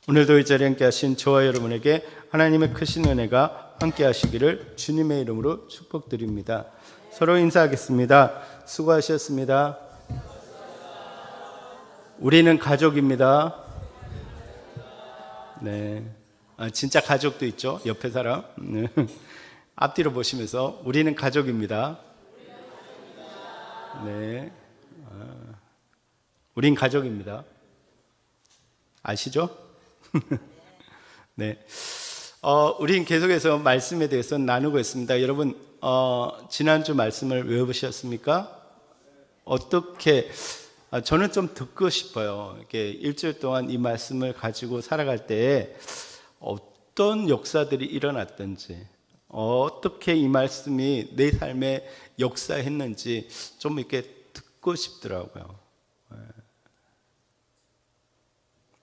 오늘도 이 자리에 함께 하신 저와 여러분에게 하나님의 크신 은혜가 함께 하시기를 주님의 이름으로 축복드립니다. 서로 인사하겠습니다. 수고하셨습니다. 우리는 가족입니다. 네, 진짜 가족도 있죠. 옆에 사람. 앞뒤로 보시면서 우리는 가족입니다. 네, 우린 가족입니다. 아시죠? 네, 우린 계속해서 말씀에 대해서 나누고 있습니다. 여러분, 지난주 말씀을 외워보셨습니까? 어떻게? 저는 좀 듣고 싶어요. 이렇게 일주일 동안 이 말씀을 가지고 살아갈 때에 어떤 역사들이 일어났든지, 어떻게 이 말씀이 내 삶에 역사했는지 좀 이렇게 듣고 싶더라고요.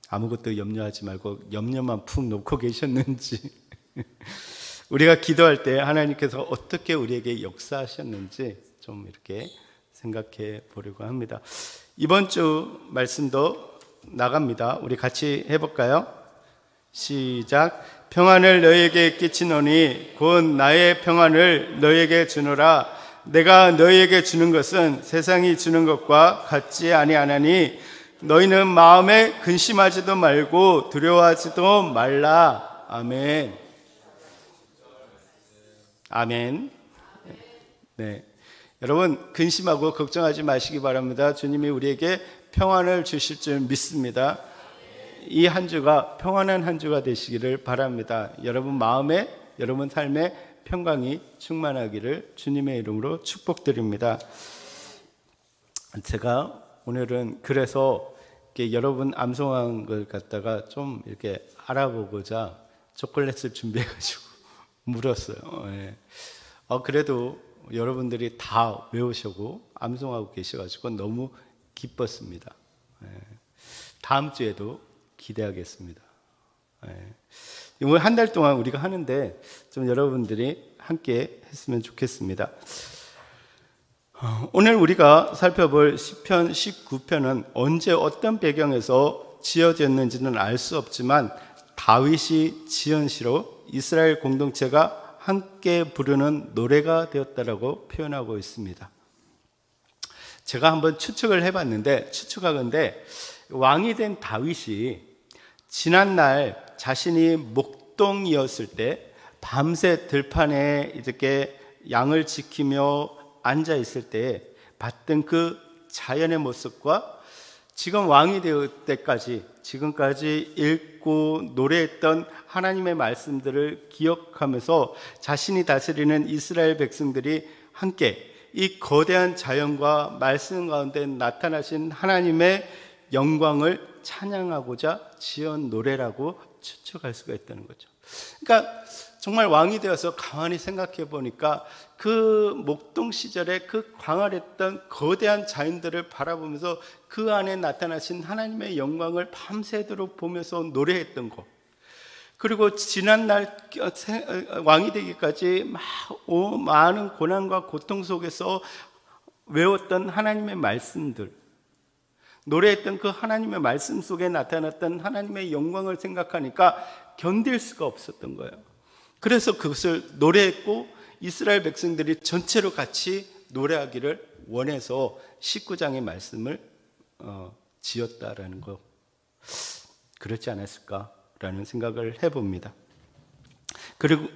아무것도 염려하지 말고 염려만 푹 놓고 계셨는지, 우리가 기도할 때 하나님께서 어떻게 우리에게 역사하셨는지 좀 이렇게 생각해 보려고 합니다. 이번 주 말씀도 나갑니다. 우리 같이 해볼까요? 시작. 평안을 너희에게 끼치노니 곧 나의 평안을 너희에게 주노라. 내가 너희에게 주는 것은 세상이 주는 것과 같지 아니하나니 너희는 마음에 근심하지도 말고 두려워하지도 말라. 아멘. 아멘. 네, 여러분 근심하고 걱정하지 마시기 바랍니다. 주님이 우리에게 평안을 주실 줄 믿습니다. 이 한 주가 평안한 한 주가 되시기를 바랍니다. 여러분 마음에, 여러분 삶에 평강이 충만하기를 주님의 이름으로 축복드립니다. 제가 오늘은 그래서 여러분 암송한 걸 갖다가 좀 이렇게 알아보고자 초콜릿을 준비해가지고 물었어요. 예. 그래도 여러분들이 다 외우시고 암송하고 계셔가지고 너무 기뻤습니다. 예. 다음 주에도 기대하겠습니다. 오늘 한 달 동안 우리가 하는데 좀 여러분들이 함께 했으면 좋겠습니다. 오늘 우리가 살펴볼 시편 19편은 언제 어떤 배경에서 지어졌는지는 알 수 없지만 다윗이 지은 시로 이스라엘 공동체가 함께 부르는 노래가 되었다라고 표현하고 있습니다. 제가 한번 추측을 해봤는데, 추측하건대 왕이 된 다윗이 지난날 자신이 목동이었을 때 밤새 들판에 이렇게 양을 지키며 앉아 있을 때 봤던 그 자연의 모습과 지금 왕이 되었을 때까지 지금까지 읽고 노래했던 하나님의 말씀들을 기억하면서 자신이 다스리는 이스라엘 백성들이 함께 이 거대한 자연과 말씀 가운데 나타나신 하나님의 영광을 찬양하고자 지은 노래라고 추측할 수가 있다는 거죠. 그러니까 정말 왕이 되어서 가만히 생각해 보니까 그 목동 시절에 그 광활했던 거대한 자연들을 바라보면서 그 안에 나타나신 하나님의 영광을 밤새도록 보면서 노래했던 것, 그리고 지난날 왕이 되기까지 많은 고난과 고통 속에서 외웠던 하나님의 말씀들, 노래했던 그 하나님의 말씀 속에 나타났던 하나님의 영광을 생각하니까 견딜 수가 없었던 거예요. 그래서 그것을 노래했고 이스라엘 백성들이 전체로 같이 노래하기를 원해서 19장의 말씀을 지었다라는 거, 그렇지 않았을까라는 생각을 해봅니다. 그리고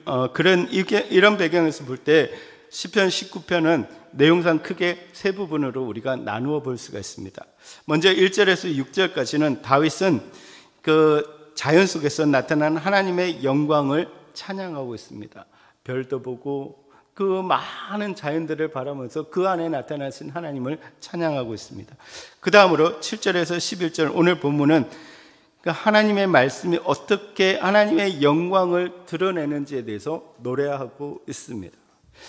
이런 배경에서 볼 때 시편 19편은 내용상 크게 세 부분으로 우리가 나누어 볼 수가 있습니다. 먼저 1절에서 6절까지는 다윗은 그 자연 속에서 나타난 하나님의 영광을 찬양하고 있습니다. 별도 보고 그 많은 자연들을 바라보면서 그 안에 나타나신 하나님을 찬양하고 있습니다. 그 다음으로 7절에서 11절 오늘 본문은 하나님의 말씀이 어떻게 하나님의 영광을 드러내는지에 대해서 노래하고 있습니다.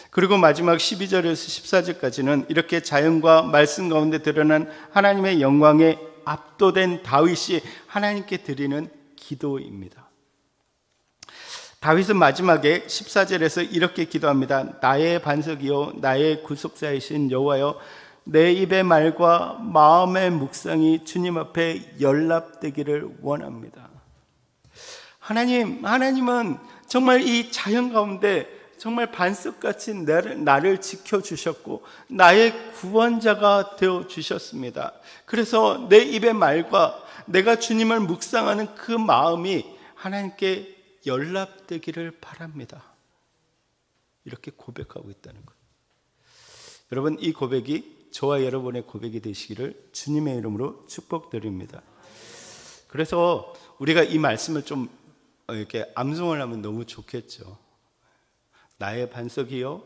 그리고 마지막 12절에서 14절까지는 이렇게 자연과 말씀 가운데 드러난 하나님의 영광에 압도된 다윗이 하나님께 드리는 기도입니다. 다윗은 마지막에 14절에서 이렇게 기도합니다. 나의 반석이요 나의 구속자이신 여호와여, 내 입의 말과 마음의 묵상이 주님 앞에 연락되기를 원합니다. 하나님은 정말 이 자연 가운데 정말 반석같이 나를 지켜주셨고 나의 구원자가 되어주셨습니다. 그래서 내 입의 말과 내가 주님을 묵상하는 그 마음이 하나님께 연락되기를 바랍니다. 이렇게 고백하고 있다는 거예요. 여러분, 이 고백이 저와 여러분의 고백이 되시기를 주님의 이름으로 축복드립니다. 그래서 우리가 이 말씀을 좀 이렇게 암송을 하면 너무 좋겠죠. 나의 반석이요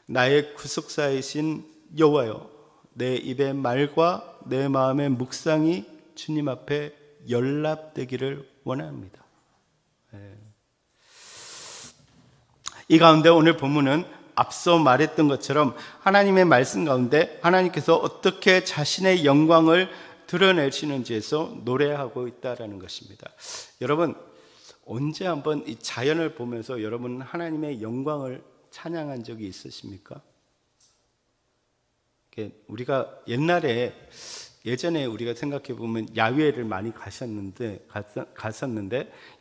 나의 구속사이신 여호와여, 내 입의 말과 내 마음의 묵상이 주님 앞에 연락되기를 원합니다. 이 가운데 오늘 본문은 앞서 말했던 것처럼 하나님의 말씀 가운데 하나님께서 어떻게 자신의 영광을 드러내시는지에서 노래하고 있다는 것입니다. 여러분, 언제 한번 이 자연을 보면서 여러분 하나님의 영광을 찬양한 적이 있으십니까? 우리가 예전에 우리가 생각해 보면 야외를 많이 갔었는데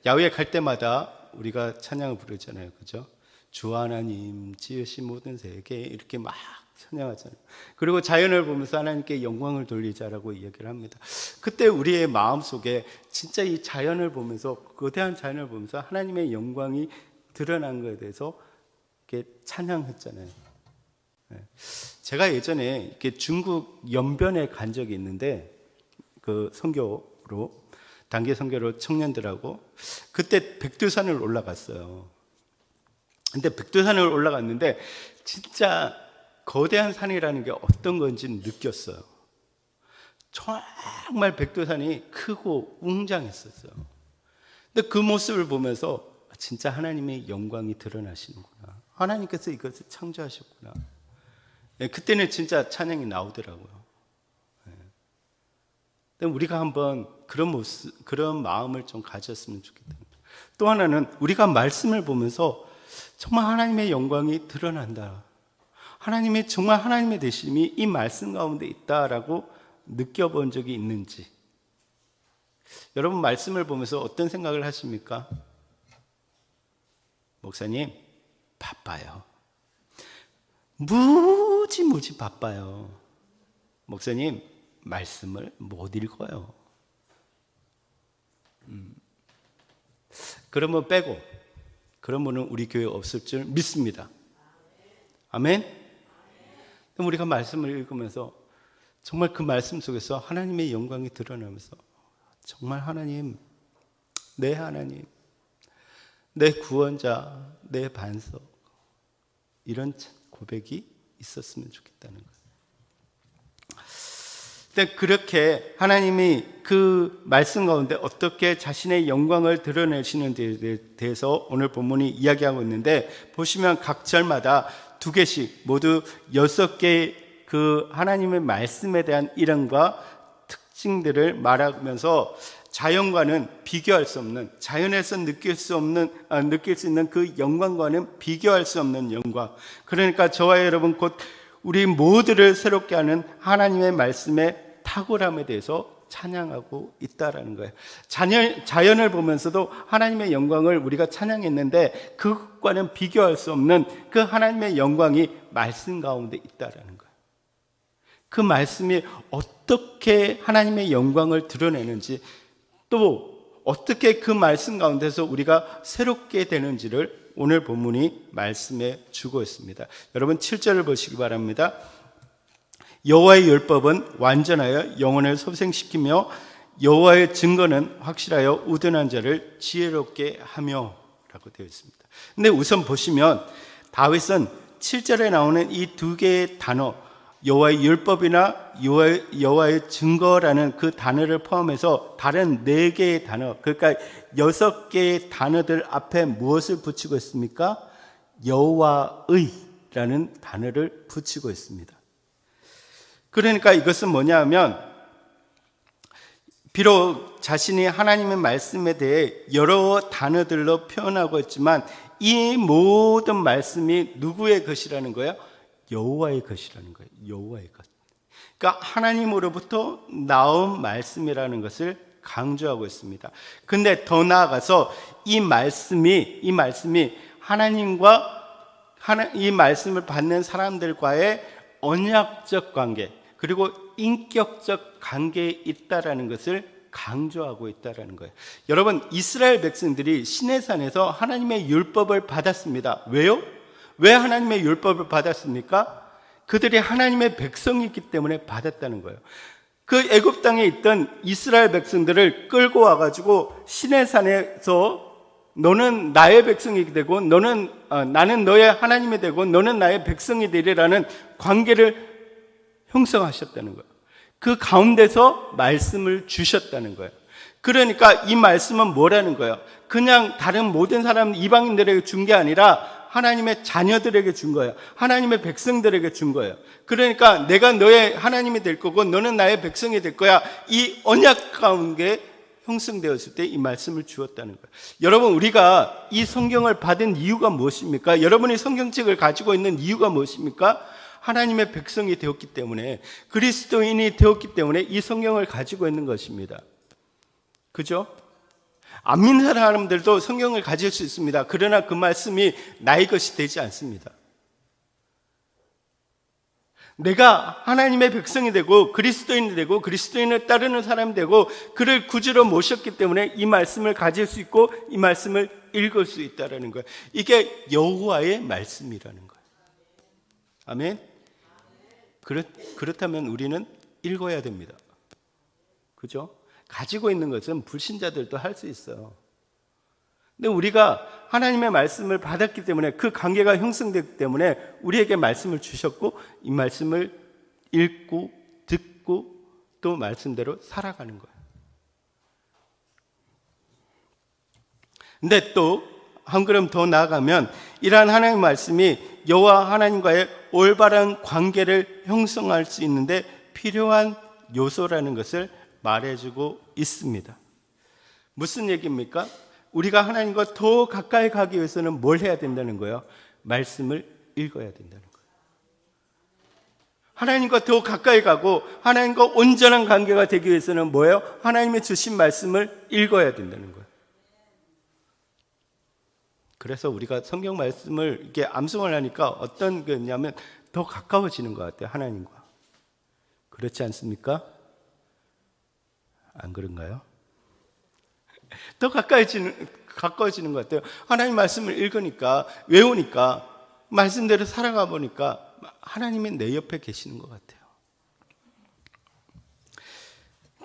야외 갈 때마다 우리가 찬양을 부르잖아요, 그죠? 주 하나님 지으신 모든 세계 이렇게 막 찬양하잖아요. 그리고 자연을 보면서 하나님께 영광을 돌리자라고 이야기를 합니다. 그때 우리의 마음속에 진짜 이 자연을 보면서, 거대한 자연을 보면서 하나님의 영광이 드러난 것에 대해서 이렇게 찬양했잖아요. 제가 예전에 이렇게 중국 연변에 간 적이 있는데, 그 선교로, 단기 선교로 청년들하고 그때 백두산을 올라갔어요. 근데 백두산을 올라갔는데 진짜 거대한 산이라는 게 어떤 건지 느꼈어요. 정말 백두산이 크고 웅장했었어요. 근데 그 모습을 보면서 진짜 하나님의 영광이 드러나시는구나. 하나님께서 이것을 창조하셨구나. 그때는 진짜 찬양이 나오더라고요. 근데 우리가 한번 그런 모습, 그런 마음을 좀 가졌으면 좋겠다. 또 하나는 우리가 말씀을 보면서 정말 하나님의 영광이 드러난다. 하나님의 정말 하나님의 되심이 이 말씀 가운데 있다라고 느껴본 적이 있는지. 여러분, 말씀을 보면서 어떤 생각을 하십니까? 목사님, 바빠요. 무지 바빠요. 목사님, 말씀을 못 읽어요. 그런 분 빼고, 그런 분은 우리 교회에 없을 줄 믿습니다. 아멘? 그럼 우리가 말씀을 읽으면서 정말 그 말씀 속에서 하나님의 영광이 드러나면서 정말 하나님, 내 구원자, 내 반석, 이런 고백이 있었으면 좋겠다는 거예요. 근데 그렇게 하나님이 그 말씀 가운데 어떻게 자신의 영광을 드러내시는 데 대해서 오늘 본문이 이야기하고 있는데, 보시면 각 절마다 2개씩 모두 6개의 그 하나님의 말씀에 대한 이름과 특징들을 말하면서 자연과는 비교할 수 없는, 자연에서 느낄 수 있는 그 영광과는 비교할 수 없는 영광. 그러니까 저와 여러분 곧 우리 모두를 새롭게 하는 하나님의 말씀의 탁월함에 대해서 찬양하고 있다라는 거예요. 자연을 보면서도 하나님의 영광을 우리가 찬양했는데 그것과는 비교할 수 없는 그 하나님의 영광이 말씀 가운데 있다라는 거예요. 그 말씀이 어떻게 하나님의 영광을 드러내는지, 또 어떻게 그 말씀 가운데서 우리가 새롭게 되는지를 오늘 본문이 말씀해 주고 있습니다. 여러분 7절을 보시기 바랍니다. 여호와의 율법은 완전하여 영혼을 소생시키며 여호와의 증거는 확실하여 우둔한 자를 지혜롭게 하며 라고 되어 있습니다. 근데 우선 보시면 다윗은 7절에 나오는 이 2개의 단어, 여호와의 율법이나 여호와의 증거라는 그 단어를 포함해서 다른 4개의 단어, 그러니까 6개의 단어들 앞에 무엇을 붙이고 있습니까? 여호와의라는 단어를 붙이고 있습니다. 그러니까 이것은 뭐냐면, 비록 자신이 하나님의 말씀에 대해 여러 단어들로 표현하고 있지만 이 모든 말씀이 누구의 것이라는 거예요? 여호와의 것이라는 거예요. 여호와의 것. 그러니까 하나님으로부터 나온 말씀이라는 것을 강조하고 있습니다. 근데 더 나아가서 이 말씀이 이 말씀을 받는 사람들과의 언약적 관계, 그리고 인격적 관계에 있다라는 것을 강조하고 있다라는 거예요. 여러분, 이스라엘 백성들이 시내산에서 하나님의 율법을 받았습니다. 왜요? 왜 하나님의 율법을 받았습니까? 그들이 하나님의 백성이기 때문에 받았다는 거예요. 그 애굽 땅에 있던 이스라엘 백성들을 끌고 와가지고 시내산에서 너는 나의 백성이 되고 나는 너의 하나님이 되고 너는 나의 백성이 되리라는 관계를 형성하셨다는 거예요. 그 가운데서 말씀을 주셨다는 거예요. 그러니까 이 말씀은 뭐라는 거예요? 그냥 다른 모든 사람 이방인들에게 준 게 아니라 하나님의 자녀들에게 준 거예요. 하나님의 백성들에게 준 거예요. 그러니까 내가 너의 하나님이 될 거고 너는 나의 백성이 될 거야. 이 언약 가운데 형성되었을 때 이 말씀을 주었다는 거예요. 여러분, 우리가 이 성경을 받은 이유가 무엇입니까? 여러분이 성경책을 가지고 있는 이유가 무엇입니까? 하나님의 백성이 되었기 때문에, 그리스도인이 되었기 때문에 이 성경을 가지고 있는 것입니다. 그죠? 안 믿는 사람들도 성경을 가질 수 있습니다. 그러나 그 말씀이 나의 것이 되지 않습니다. 내가 하나님의 백성이 되고 그리스도인이 되고 그리스도인을 따르는 사람이 되고 그를 구주로 모셨기 때문에 이 말씀을 가질 수 있고 이 말씀을 읽을 수 있다는 거예요. 이게 여호와의 말씀이라는 거예요. 아멘. 그렇다면 우리는 읽어야 됩니다. 그죠? 가지고 있는 것은 불신자들도 할 수 있어요. 근데 우리가 하나님의 말씀을 받았기 때문에 그 관계가 형성됐기 때문에 우리에게 말씀을 주셨고 이 말씀을 읽고 듣고 또 말씀대로 살아가는 거예요. 근데 또 한 걸음 더 나아가면 이러한 하나님의 말씀이 여호와 하나님과의 올바른 관계를 형성할 수 있는데 필요한 요소라는 것을 말해주고 있습니다. 무슨 얘기입니까? 우리가 하나님과 더 가까이 가기 위해서는 뭘 해야 된다는 거예요? 말씀을 읽어야 된다는 거예요. 하나님과 더 가까이 가고 하나님과 온전한 관계가 되기 위해서는 뭐예요? 하나님의 주신 말씀을 읽어야 된다는 거예요. 그래서 우리가 성경 말씀을 이렇게 암송을 하니까 어떤 거냐면 더 가까워지는 것 같아요. 하나님과. 그렇지 않습니까? 안 그런가요? 더 가까워지는 것 같아요. 하나님 말씀을 읽으니까, 외우니까, 말씀대로 살아가 보니까 하나님이 내 옆에 계시는 것 같아요.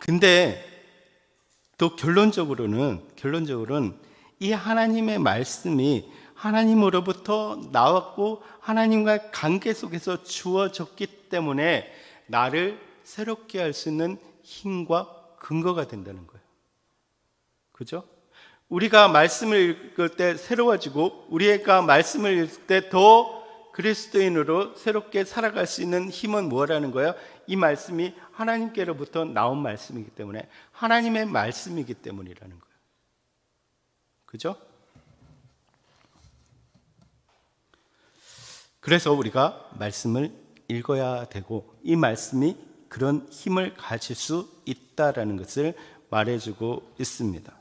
근데 또 결론적으로는 이 하나님의 말씀이 하나님으로부터 나왔고 하나님과의 관계 속에서 주어졌기 때문에 나를 새롭게 할 수 있는 힘과 근거가 된다는 거예요. 그죠? 우리가 말씀을 읽을 때 새로워지고 우리가 말씀을 읽을 때 더 그리스도인으로 새롭게 살아갈 수 있는 힘은 뭐라는 거예요? 이 말씀이 하나님께로부터 나온 말씀이기 때문에 하나님의 말씀이기 때문이라는 거예요. 그죠? 그래서 우리가 말씀을 읽어야 되고 이 말씀이 그런 힘을 가질 수 있다라는 것을 말해주고 있습니다.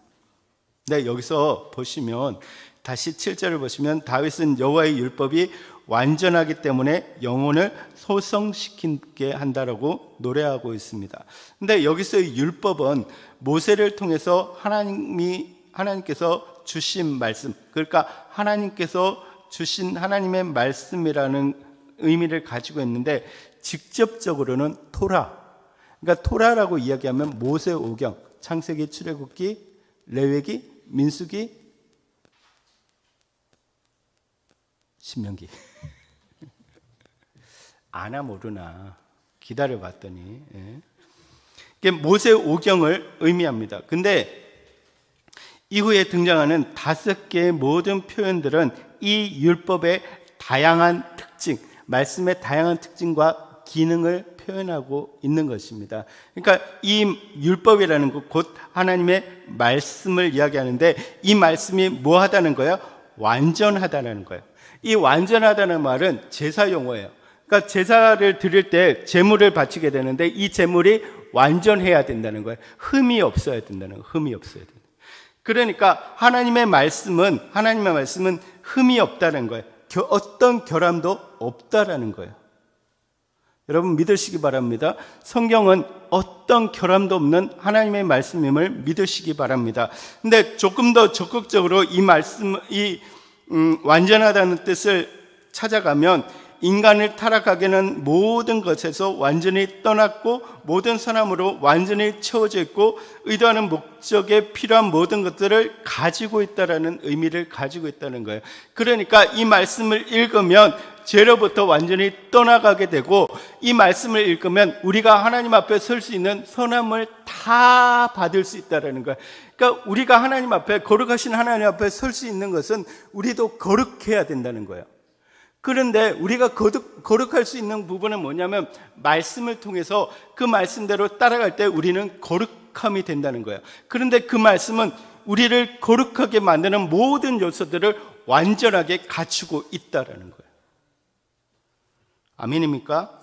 네, 여기서 보시면 다시 7절을 보시면 다윗은 여호와의 율법이 완전하기 때문에 영혼을 소성시키게 한다라고 노래하고 있습니다. 근데 여기서의 율법은 모세를 통해서 하나님께서 주신 말씀, 그러니까 하나님께서 주신 하나님의 말씀이라는 의미를 가지고 있는데 직접적으로는 토라, 그러니까 토라라고 이야기하면 모세오경, 창세기, 출애굽기, 레위기, 민수기, 신명기. 아나 모르나 기다려봤더니 이게 모세오경을 의미합니다. 근데 이후에 등장하는 5개의 모든 표현들은 이 율법의 다양한 특징, 말씀의 다양한 특징과 기능을 표현하고 있는 것입니다. 그러니까 이 율법이라는 것, 곧 하나님의 말씀을 이야기하는데 이 말씀이 뭐 하다는 거예요? 완전하다는 거예요. 이 완전하다는 말은 제사 용어예요. 그러니까 제사를 드릴 때 제물을 바치게 되는데 이 제물이 완전해야 된다는 거예요. 흠이 없어야 된다는 거예요. 흠이 없어야 된다. 그러니까 하나님의 말씀은 흠이 없다는 거예요. 어떤 결함도 없다라는 거예요. 여러분 믿으시기 바랍니다. 성경은 어떤 결함도 없는 하나님의 말씀임을 믿으시기 바랍니다. 근데 조금 더 적극적으로 이 말씀, 완전하다는 뜻을 찾아가면 인간을 타락하게는 모든 것에서 완전히 떠났고 모든 사람으로 완전히 채워져 있고 의도하는 목적에 필요한 모든 것들을 가지고 있다라는 의미를 가지고 있다는 거예요. 그러니까 이 말씀을 읽으면 죄로부터 완전히 떠나가게 되고 이 말씀을 읽으면 우리가 하나님 앞에 설 수 있는 선함을 다 받을 수 있다는 거예요. 그러니까 우리가 하나님 앞에, 거룩하신 하나님 앞에 설 수 있는 것은 우리도 거룩해야 된다는 거예요. 그런데 우리가 거룩할 수 있는 부분은 뭐냐면 말씀을 통해서 그 말씀대로 따라갈 때 우리는 거룩함이 된다는 거예요. 그런데 그 말씀은 우리를 거룩하게 만드는 모든 요소들을 완전하게 갖추고 있다는 거예요. 아멘입니까?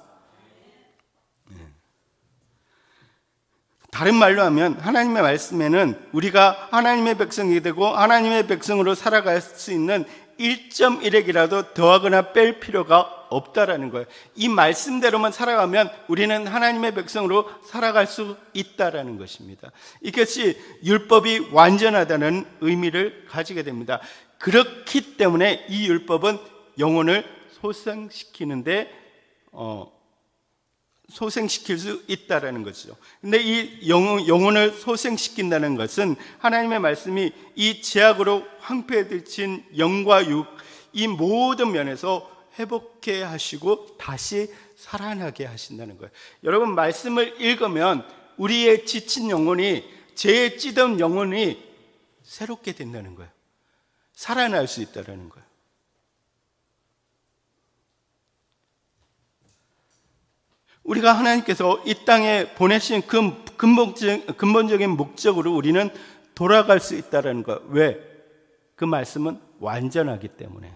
다른 말로 하면 하나님의 말씀에는 우리가 하나님의 백성이 되고 하나님의 백성으로 살아갈 수 있는 1.1핵이라도 더하거나 뺄 필요가 없다라는 거예요. 이 말씀대로만 살아가면 우리는 하나님의 백성으로 살아갈 수 있다라는 것입니다. 이것이 율법이 완전하다는 의미를 가지게 됩니다. 그렇기 때문에 이 율법은 영혼을 소생시킬 수 있다라는 것이죠. 근데 이 영혼을 소생시킨다는 것은 하나님의 말씀이 이 죄악으로 황폐해진 영과 육, 이 모든 면에서 회복해 하시고 다시 살아나게 하신다는 거예요. 여러분 말씀을 읽으면 우리의 지친 영혼이, 죄에 찌든 영혼이 새롭게 된다는 거예요. 살아날 수 있다라는 거예요. 우리가 하나님께서 이 땅에 보내신 그 근본적인 목적으로 우리는 돌아갈 수 있다는 것. 왜? 그 말씀은 완전하기 때문에.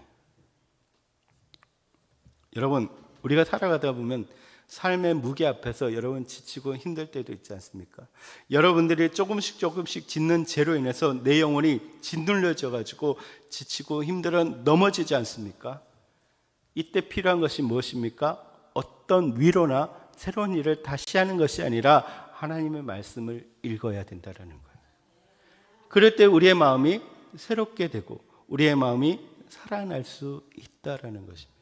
여러분, 우리가 살아가다 보면 삶의 무게 앞에서 여러분 지치고 힘들 때도 있지 않습니까? 여러분들이 조금씩 짓는 죄로 인해서 내 영혼이 짓눌려져 가지고 지치고 힘들어 넘어지지 않습니까? 이때 필요한 것이 무엇입니까? 어떤 위로나 새로운 일을 다시 하는 것이 아니라 하나님의 말씀을 읽어야 된다는 거예요. 그럴 때 우리의 마음이 새롭게 되고 우리의 마음이 살아날 수 있다는 것입니다.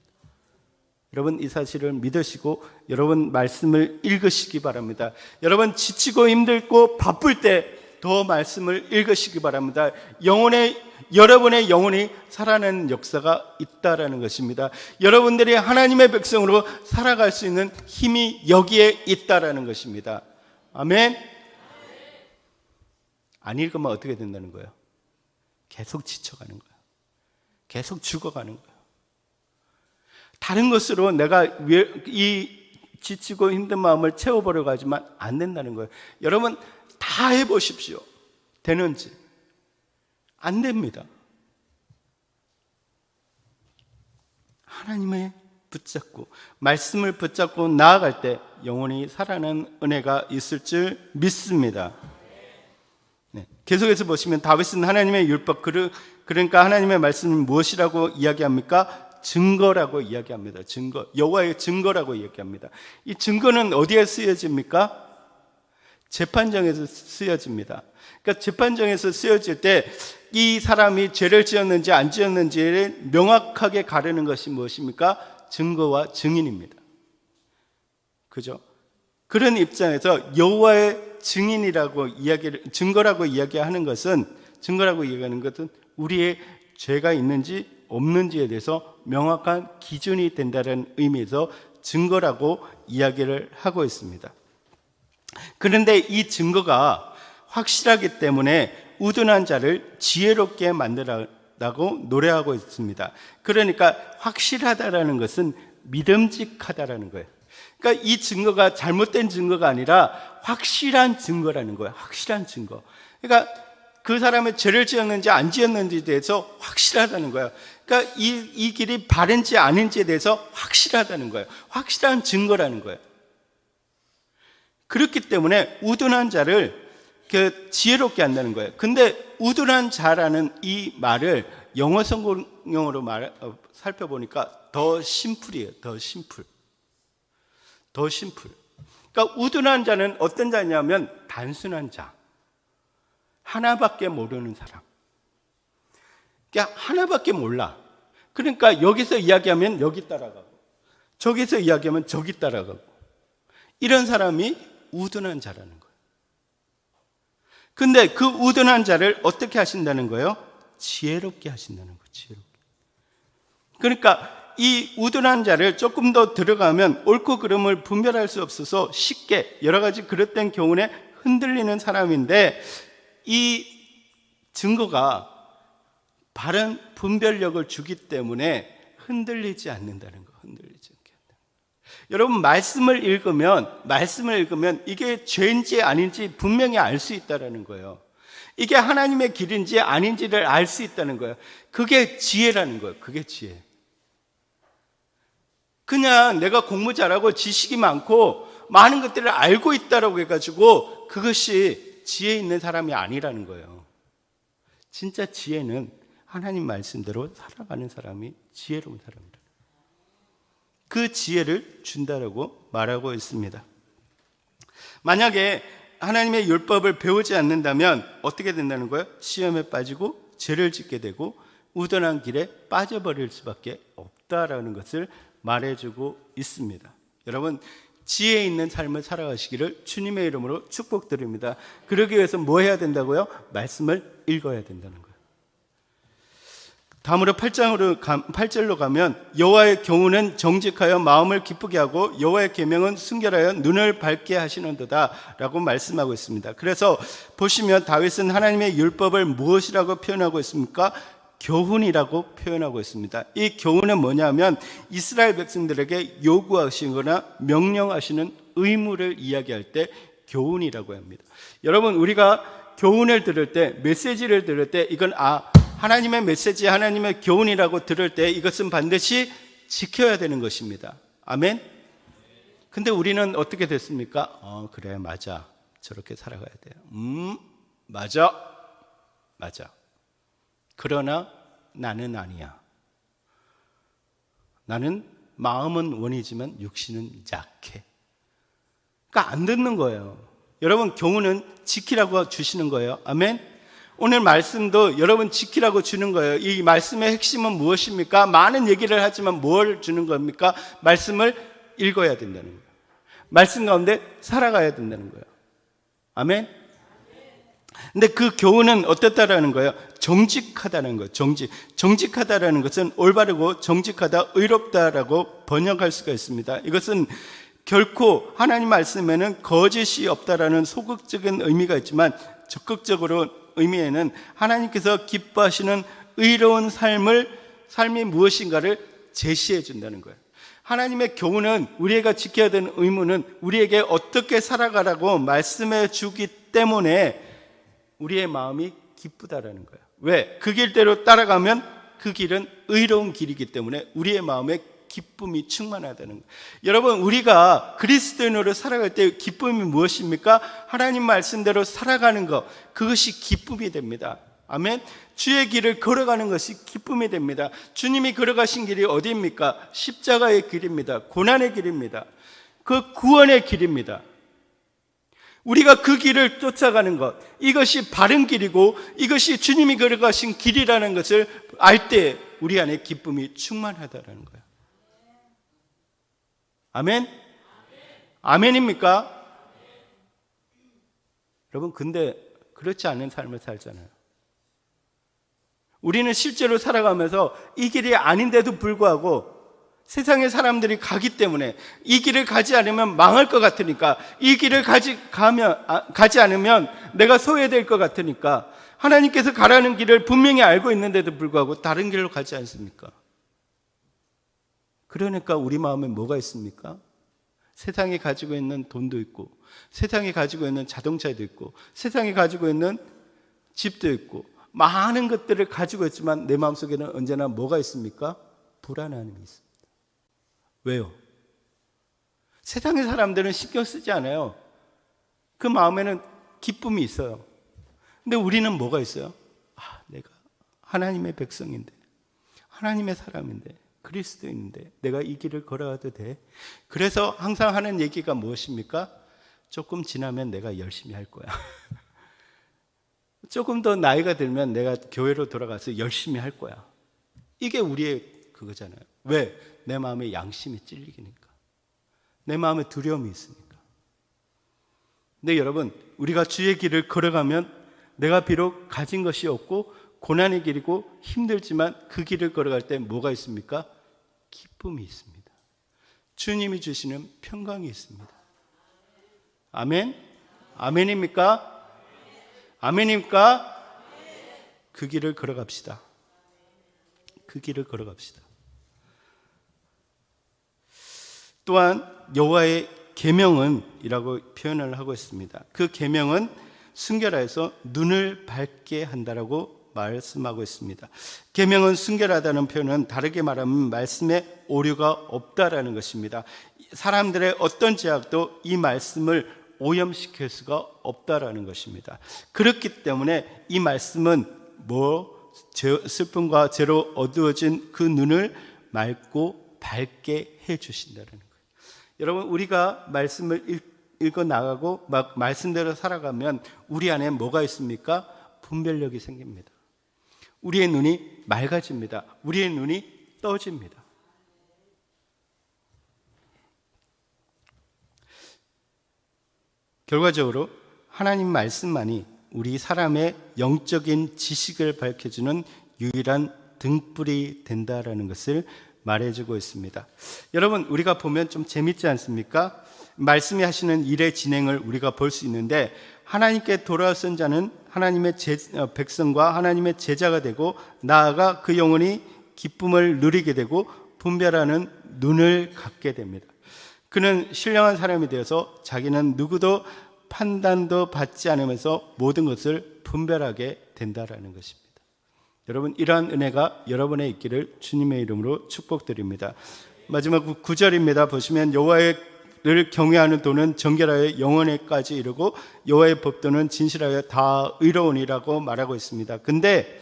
여러분 이 사실을 믿으시고 여러분 말씀을 읽으시기 바랍니다. 여러분 지치고 힘들고 바쁠 때 더 말씀을 읽으시기 바랍니다. 여러분의 영혼이 살아나는 역사가 있다라는 것입니다. 여러분들이 하나님의 백성으로 살아갈 수 있는 힘이 여기에 있다라는 것입니다. 아멘. 안 읽으면 어떻게 된다는 거예요? 계속 지쳐가는 거예요. 계속 죽어가는 거예요. 다른 것으로 내가 이 지치고 힘든 마음을 채워보려고 하지만 안 된다는 거예요. 여러분 다 해보십시오. 되는지. 안 됩니다. 하나님의 붙잡고 말씀을 붙잡고 나아갈 때 영원히 살아나는 은혜가 있을 줄 믿습니다. 네. 계속해서 보시면 다윗은 하나님의 율법, 그러니까 하나님의 말씀은 무엇이라고 이야기합니까? 증거라고 이야기합니다. 증거, 여호와의 증거라고 이야기합니다. 이 증거는 어디에 쓰여집니까? 재판정에서 쓰여집니다. 그러니까 재판정에서 쓰여질 때 이 사람이 죄를 지었는지 안 지었는지를 명확하게 가르는 것이 무엇입니까? 증거와 증인입니다. 그죠? 그런 입장에서 여호와의 증거라고 이야기하는 것은 우리의 죄가 있는지 없는지에 대해서 명확한 기준이 된다는 의미에서 증거라고 이야기를 하고 있습니다. 그런데 이 증거가 확실하기 때문에 우둔한 자를 지혜롭게 만들라고 노래하고 있습니다. 그러니까 확실하다라는 것은 믿음직하다라는 거예요. 그러니까 이 증거가 잘못된 증거가 아니라 확실한 증거라는 거예요. 확실한 증거. 그러니까 그 사람의 죄를 지었는지 안 지었는지에 대해서 확실하다는 거예요. 그러니까 이 길이 바른지 아닌지에 대해서 확실하다는 거예요. 확실한 증거라는 거예요. 그렇기 때문에 우둔한 자를 지혜롭게 한다는 거예요. 근데 우둔한 자라는 이 말을 영어 성경으로 살펴보니까 더 심플이에요. 더 심플. 그러니까 우둔한 자는 어떤 자냐면 단순한 자. 하나밖에 모르는 사람. 그러니까 하나밖에 몰라. 그러니까 여기서 이야기하면 여기 따라가고, 저기서 이야기하면 저기 따라가고, 이런 사람이 우둔한 자라는 거예요. 근데 그 우둔한 자를 어떻게 하신다는 거예요? 지혜롭게 하신다는 거예요. 지혜롭게. 그러니까 이 우둔한 자를 조금 더 들어가면 옳고 그름을 분별할 수 없어서 쉽게 여러 가지 그릇된 교훈에 흔들리는 사람인데, 이 증거가 바른 분별력을 주기 때문에 흔들리지 않는다는 거. 흔들리지 않게 한다. 여러분, 말씀을 읽으면 이게 죄인지 아닌지 분명히 알 수 있다는 거예요. 이게 하나님의 길인지 아닌지를 알 수 있다는 거예요. 그게 지혜라는 거예요. 그게 지혜. 그냥 내가 공부 잘하고 지식이 많고 많은 것들을 알고 있다라고 해가지고 그것이 지혜 있는 사람이 아니라는 거예요. 진짜 지혜는 하나님 말씀대로 살아가는 사람이 지혜로운 사람이다. 그 지혜를 준다라고 말하고 있습니다. 만약에 하나님의 율법을 배우지 않는다면 어떻게 된다는 거예요? 시험에 빠지고 죄를 짓게 되고 우둔한 길에 빠져버릴 수밖에 없다라는 것을 말해주고 있습니다. 여러분, 지혜 있는 삶을 살아가시기를 주님의 이름으로 축복드립니다. 그러기 위해서 뭐 해야 된다고요? 말씀을 읽어야 된다는 거예요. 다음으로 8절로 가면 여호와의 교훈은 정직하여 마음을 기쁘게 하고 여호와의 계명은 순결하여 눈을 밝게 하시는도다 라고 말씀하고 있습니다. 그래서 보시면 다윗은 하나님의 율법을 무엇이라고 표현하고 있습니까? 교훈이라고 표현하고 있습니다. 이 교훈은 뭐냐면 이스라엘 백성들에게 요구하시거나 명령하시는 의무를 이야기할 때 교훈이라고 합니다. 여러분, 우리가 교훈을 들을 때, 메시지를 들을 때 이건 하나님의 메시지, 하나님의 교훈이라고 들을 때 이것은 반드시 지켜야 되는 것입니다. 아멘? 근데 우리는 어떻게 됐습니까? 그래, 맞아. 저렇게 살아가야 돼요. 맞아. 그러나 나는 아니야. 나는 마음은 원이지만 육신은 약해. 그러니까 안 듣는 거예요. 여러분, 교훈은 지키라고 주시는 거예요. 아멘? 오늘 말씀도 여러분 지키라고 주는 거예요. 이 말씀의 핵심은 무엇입니까? 많은 얘기를 하지만 뭘 주는 겁니까? 말씀을 읽어야 된다는 거예요. 말씀 가운데 살아가야 된다는 거예요. 아멘? 근데 그 교훈은 어떻다라는 거예요? 정직하다는 거예요. 정직하다라는 것은 올바르고 정직하다, 의롭다라고 번역할 수가 있습니다. 이것은 결코 하나님 말씀에는 거짓이 없다라는 소극적인 의미가 있지만 적극적으로 의미에는 하나님께서 기뻐하시는 의로운 삶이 무엇인가를 제시해 준다는 거예요. 하나님의 교훈은 우리가 지켜야 되는 의무는 우리에게 어떻게 살아가라고 말씀해 주기 때문에 우리의 마음이 기쁘다라는 거예요. 왜? 그 길대로 따라가면 그 길은 의로운 길이기 때문에 우리의 마음에 기쁨이 충만하다는 거예요. 여러분, 우리가 그리스도인으로 살아갈 때 기쁨이 무엇입니까? 하나님 말씀대로 살아가는 것, 그것이 기쁨이 됩니다. 아멘. 주의 길을 걸어가는 것이 기쁨이 됩니다. 주님이 걸어가신 길이 어디입니까? 십자가의 길입니다. 고난의 길입니다. 그 구원의 길입니다. 우리가 그 길을 쫓아가는 것, 이것이 바른 길이고 이것이 주님이 걸어가신 길이라는 것을 알 때 우리 안에 기쁨이 충만하다는 거예요. 아멘? 아멘입니까? 여러분, 근데 그렇지 않은 삶을 살잖아요. 우리는 실제로 살아가면서 이 길이 아닌데도 불구하고 세상의 사람들이 가기 때문에 이 길을 가지 않으면 망할 것 같으니까, 이 길을 가지 않으면 내가 소외될 것 같으니까 하나님께서 가라는 길을 분명히 알고 있는데도 불구하고 다른 길로 가지 않습니까? 그러니까 우리 마음에 뭐가 있습니까? 세상이 가지고 있는 돈도 있고, 세상이 가지고 있는 자동차도 있고, 세상이 가지고 있는 집도 있고, 많은 것들을 가지고 있지만 내 마음속에는 언제나 뭐가 있습니까? 불안함이 있습니다. 왜요? 세상의 사람들은 신경 쓰지 않아요. 그 마음에는 기쁨이 있어요. 근데 우리는 뭐가 있어요? 내가 하나님의 백성인데, 하나님의 사람인데, 그리스도인데 내가 이 길을 걸어가도 돼? 그래서 항상 하는 얘기가 무엇입니까? 조금 지나면 내가 열심히 할 거야. 조금 더 나이가 들면 내가 교회로 돌아가서 열심히 할 거야. 이게 우리의 그거잖아요. 왜? 내 마음에 양심이 찔리니까. 내 마음에 두려움이 있으니까. 근데 여러분, 우리가 주의 길을 걸어가면 내가 비록 가진 것이 없고 고난의 길이고 힘들지만 그 길을 걸어갈 때 뭐가 있습니까? 기쁨이 있습니다. 주님이 주시는 평강이 있습니다. 아멘? 아멘입니까? 아멘입니까? 그 길을 걸어갑시다. 그 길을 걸어갑시다. 또한 여호와의 계명은 이라고 표현을 하고 있습니다. 그 계명은 순결하여서 눈을 밝게 한다라고 말씀하고 있습니다. 계명은 순결하다는 표현은 다르게 말하면 말씀에 오류가 없다라는 것입니다. 사람들의 어떤 제약도 이 말씀을 오염시킬 수가 없다라는 것입니다. 그렇기 때문에 이 말씀은 슬픔과 죄로 어두워진 그 눈을 맑고 밝게 해주신다는 거예요. 여러분, 우리가 말씀을 읽어 나가고 막 말씀대로 살아가면 우리 안에 뭐가 있습니까? 분별력이 생깁니다. 우리의 눈이 맑아집니다. 우리의 눈이 떠집니다. 결과적으로 하나님 말씀만이 우리 사람의 영적인 지식을 밝혀주는 유일한 등불이 된다라는 것을 말해주고 있습니다. 여러분, 우리가 보면 좀 재밌지 않습니까? 말씀이 하시는 일의 진행을 우리가 볼 수 있는데, 하나님께 돌아선 자는 하나님의 백성과 하나님의 제자가 되고 나아가 그 영혼이 기쁨을 누리게 되고 분별하는 눈을 갖게 됩니다. 그는 신령한 사람이 되어서 자기는 누구도 판단도 받지 않으면서 모든 것을 분별하게 된다라는 것입니다. 여러분, 이러한 은혜가 여러분의 있기를 주님의 이름으로 축복드립니다. 마지막 9절입니다. 보시면 여호와를 경외하는 도는 정결하여 영원에까지 이르고 여호와의 법도는 진실하여 다 의로우니라고 말하고 있습니다. 근데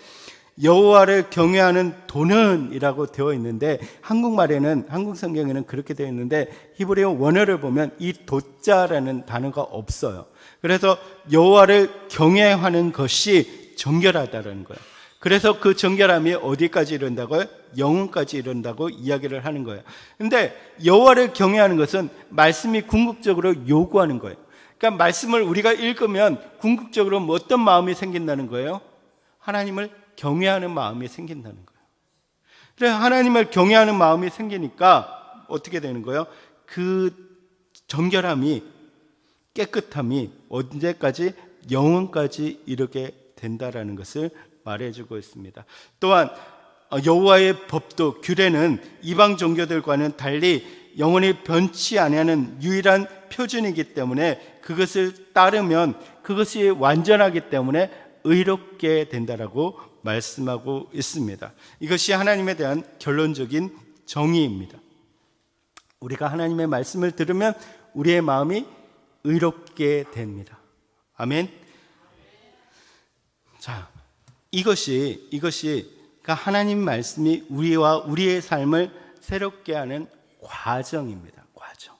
여호와를 경외하는 도는 이라고 되어 있는데, 한국말에는, 한국 성경에는 그렇게 되어 있는데 히브리어 원어를 보면 이 도자라는 단어가 없어요. 그래서 여호와를 경외하는 것이 정결하다는 거예요. 그래서 그 정결함이 어디까지 이른다고요? 영혼까지 이른다고 이야기를 하는 거예요. 근데 여호와를 경외하는 것은 말씀이 궁극적으로 요구하는 거예요. 그러니까 말씀을 우리가 읽으면 궁극적으로 어떤 마음이 생긴다는 거예요? 하나님을 경외하는 마음이 생긴다는 거예요. 그래서 하나님을 경외하는 마음이 생기니까 어떻게 되는 거예요? 그 정결함이, 깨끗함이 언제까지? 영혼까지 이르게 된다라는 것을 말해주고 있습니다. 또한 여호와의 법도, 규례는 이방 종교들과는 달리 영원히 변치 아니하는 유일한 표준이기 때문에 그것을 따르면 그것이 완전하기 때문에 의롭게 된다라고 말씀하고 있습니다. 이것이 하나님에 대한 결론적인 정의입니다. 우리가 하나님의 말씀을 들으면 우리의 마음이 의롭게 됩니다. 아멘. 자, 이것이 그러니까 하나님 말씀이 우리와 우리의 삶을 새롭게 하는 과정입니다. 과정.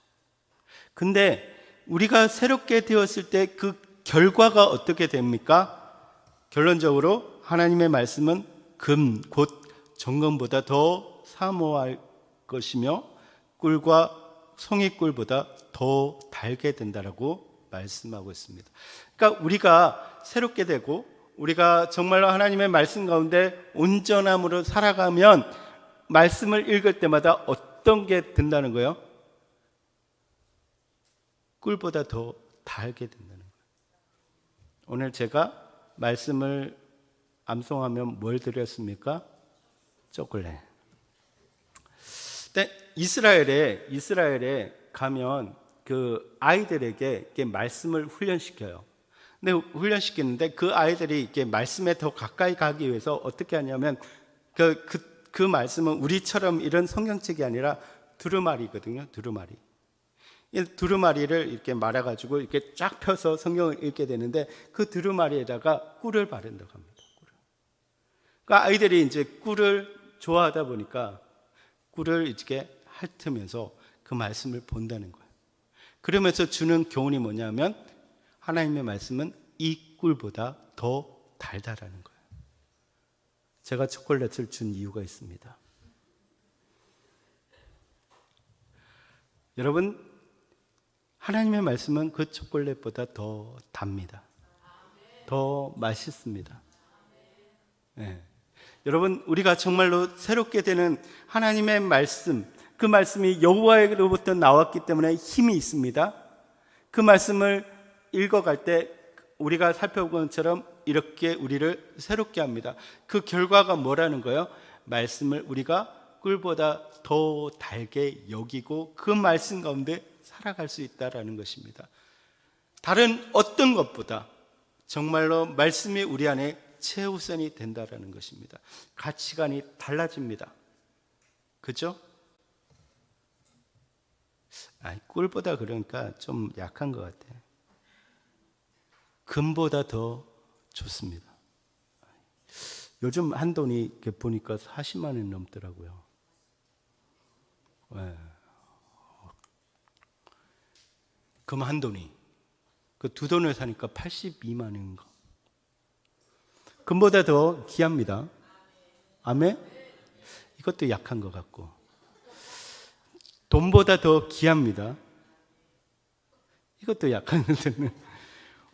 근데 우리가 새롭게 되었을 때 그 결과가 어떻게 됩니까? 결론적으로 하나님의 말씀은 금, 곧 정금보다 더 사모할 것이며 꿀과 송이꿀보다 더 달게 된다라고 말씀하고 있습니다. 그러니까 우리가 새롭게 되고 우리가 정말로 하나님의 말씀 가운데 온전함으로 살아가면 말씀을 읽을 때마다 어떤 게 된다는 거예요? 꿀보다 더 달게 된다는 거예요. 오늘 제가 말씀을 암송하면 뭘 드렸습니까? 초콜릿. 근데 이스라엘에 가면 그 아이들에게 이렇게 말씀을 훈련시켜요. 근데 훈련시키는데 그 아이들이 이렇게 말씀에 더 가까이 가기 위해서 어떻게 하냐면 그 말씀은 우리처럼 이런 성경책이 아니라 두루마리거든요. 두루마리. 이 두루마리를 이렇게 말아가지고 이렇게 쫙 펴서 성경을 읽게 되는데 그 두루마리에다가 꿀을 바른다고 합니다. 꿀을. 그러니까 아이들이 이제 꿀을 좋아하다 보니까 꿀을 이렇게 핥으면서 그 말씀을 본다는 거예요. 그러면서 주는 교훈이 뭐냐면 하나님의 말씀은 이 꿀보다 더 달다라는 거예요. 제가 초콜릿을 준 이유가 있습니다. 여러분, 하나님의 말씀은 그 초콜릿보다 더 답니다. 더 맛있습니다. 네. 여러분, 우리가 정말로 새롭게 되는 하나님의 말씀, 그 말씀이 여호와로부터 나왔기 때문에 힘이 있습니다. 그 말씀을 읽어갈 때 우리가 살펴본 것처럼 이렇게 우리를 새롭게 합니다. 그 결과가 뭐라는 거예요? 말씀을 우리가 꿀보다 더 달게 여기고 그 말씀 가운데 살아갈 수 있다라는 것입니다. 다른 어떤 것보다 정말로 말씀이 우리 안에 최우선이 된다라는 것입니다. 가치관이 달라집니다. 그죠? 꿀보다 그러니까 좀 약한 것 같아요. 금보다 더 좋습니다. 요즘 한돈이 이렇게 보니까 40만 원 넘더라고요. 네. 금 한 돈이 그 두 돈을 사니까 82만 원인가. 금보다 더 귀합니다. 아멘? 이것도 약한 것 같고 돈보다 더 귀합니다. 이것도 약한 것들은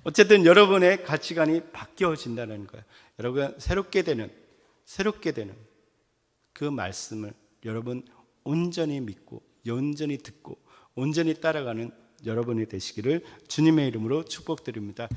어쨌든 여러분의 가치관이 바뀌어진다는 거예요. 여러분 새롭게 되는 그 말씀을 여러분 온전히 믿고 온전히 듣고 온전히 따라가는 여러분이 되시기를 주님의 이름으로 축복드립니다.